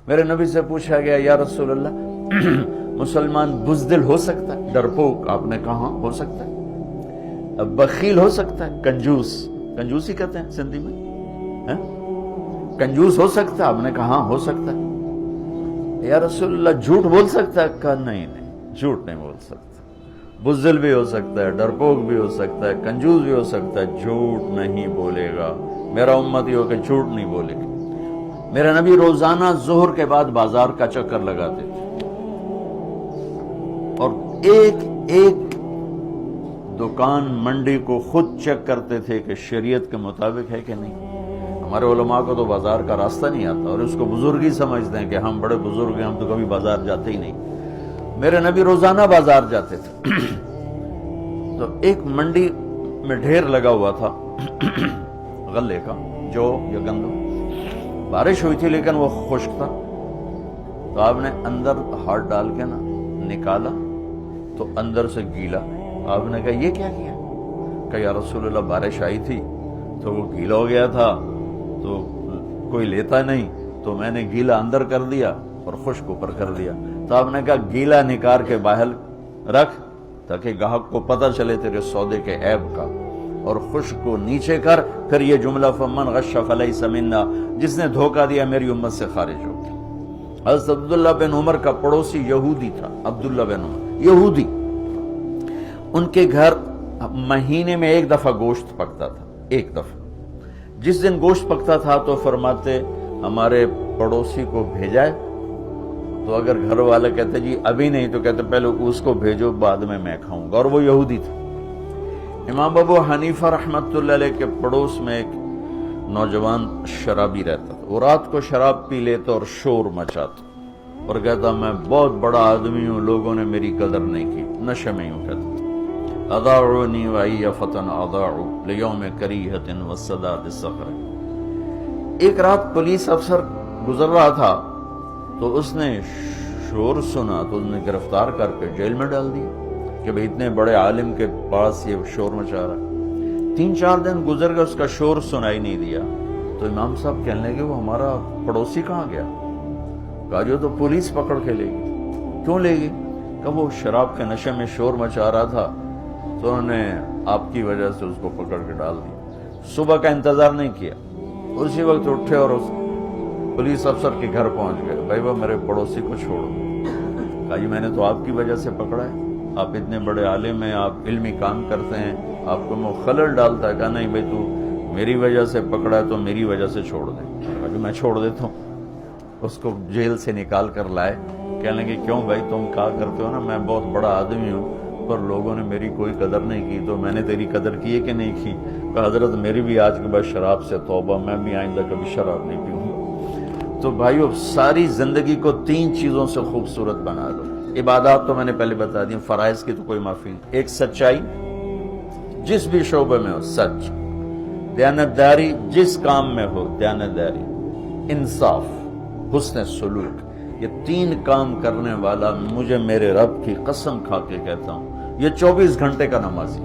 میرے نبی سے پوچھا گیا یا رسول اللہ مسلمان بزدل ہو سکتا ہے؟ ڈرپوک، آپ نے کہا ہو سکتا ہے۔ بخیل ہو سکتا ہے؟ کنجوسی کہتے ہیں سندھی میں، کنجوس ہو سکتا ہے؟ آپ نے کہا ہو سکتا ہے۔ یا رسول اللہ جھوٹ بول سکتا ہے؟ کہا نہیں، جھوٹ نہیں بول سکتا، بزدل بھی ہو سکتا ہے، ڈرپوک بھی ہو سکتا ہے، کنجوس بھی ہو سکتا ہے، جھوٹ نہیں بولے گا۔ میرا امتی ہو کہ جھوٹ نہیں بولے گا۔ میرا نبی روزانہ ظہر کے بعد بازار کا چکر لگاتے تھے اور ایک ایک دکان منڈی کو خود چیک کرتے تھے کہ شریعت کے مطابق ہے کہ نہیں۔ ہمارے علماء کو تو بازار کا راستہ نہیں آتا اور اس کو بزرگی سمجھتے ہیں کہ ہم بڑے بزرگ ہیں، ہم تو کبھی بازار جاتے ہی نہیں۔ میرے نبی روزانہ بازار جاتے تھے تو ایک منڈی میں ڈھیر لگا ہوا تھا غلے کا، جو یا گندم، بارش ہوئی تھی لیکن وہ خشک تھا، تو آپ نے اندر ہاتھ ڈال کے نا نکالا تو اندر سے گیلا۔ آپ نے کہا یہ کیا کیا؟ کہ یا رسول اللہ بارش آئی تھی تو وہ گیلا ہو گیا تھا تو کوئی لیتا نہیں، تو میں نے گیلا اندر کر دیا اور خشک اوپر کر دیا۔ تو آپ نے کہا گیلا نکار کے باہر رکھ تاکہ گاہک کو پتہ چلے تیرے سودے کے عیب کا، اور خشک کو نیچے کر، پھر یہ جملہ فمن غش فلیس منا، جس نے دھوکہ دیا میری امت سے خارج ہو گیا۔ حضرت عبداللہ بن عمر کا پڑوسی یہودی تھا، عبداللہ بن عمر یہودی، ان کے گھر مہینے میں ایک دفعہ گوشت پکتا تھا، ایک دفعہ۔ جس دن گوشت پکتا تھا تو فرماتے ہمارے پڑوسی کو بھیجائے، تو اگر گھر والا کہتے جی ابھی نہیں، تو کہتے پہلے اس کو بھیجو بعد میں کھاؤں گا، اور وہ یہودی تھا۔ امام ابو حنیفہ رحمۃ اللہ علیہ کے پڑوس میں ایک نوجوان شرابی رہتا تھا، وہ رات کو شراب پی لیتا اور شور مچاتا اور کہتا میں بہت بڑا آدمی ہوں، لوگوں نے میری قدر نہیں کی، نشے میں یوں کہتا اضاعونی وای فتن اضاعوا لیوم کریہۃ والصداد الصخر۔ ایک رات پولیس افسر گزر رہا تھا تو اس نے شور سنا تو اس نے گرفتار کر کے جیل میں ڈال دیا کہ بھئی اتنے بڑے عالم کے پاس یہ شور مچا رہا ہے۔ 3-4 دن گزر گئے، اس کا شور سنائی نہیں دیا، تو امام صاحب کہنے لگے وہ ہمارا پڑوسی کہاں گیا؟ کہا جو تو پولیس پکڑ کے لے گی۔ کیوں لے گی؟ کہ وہ شراب کے نشے میں شور مچا رہا تھا تو انہوں نے آپ کی وجہ سے اس کو پکڑ کے ڈال دیا۔ صبح کا انتظار نہیں کیا، اسی وقت اٹھے اور اس پولیس افسر کے گھر پہنچ گئے، بھائی وہ میرے پڑوسی کو چھوڑو۔ کہا جی میں نے تو آپ کی وجہ سے پکڑا ہے، آپ اتنے بڑے عالم ہیں، آپ علمی کام کرتے ہیں، آپ کو میں خلل ڈالتا ہے۔ کہا نہیں بھائی تو میری وجہ سے پکڑا ہے تو میری وجہ سے چھوڑ دیں۔ کہا جی میں چھوڑ دیتا ہوں۔ اس کو جیل سے نکال کر لائے، کہنے لگے کیوں بھائی تم کہا کرتے ہو نا میں بہت بڑا آدمی ہوں پر لوگوں نے میری کوئی قدر نہیں کی، تو میں نے تیری قدر کی ہے کہ نہیں کی؟ کہ حضرت میری بھی آج کے بعد شراب سے توبہ، میں بھی آئندہ کبھی شراب نہیں پیوں گا۔ تو بھائیو ساری زندگی کو 3 چیزوں سے خوبصورت بنا لو۔ عبادات تو میں نے پہلے بتا دی، فرائض کی تو کوئی معافی نہیں، ایک سچائی جس بھی شعبے میں ہو سچ، دیانتداری جس کام میں ہو دیانتداری، انصاف، حسن سلوک، یہ 3 کام کرنے والا مجھے میرے رب کی قسم کھا کے کہتا ہوں یہ 24 گھنٹے کا نمازی۔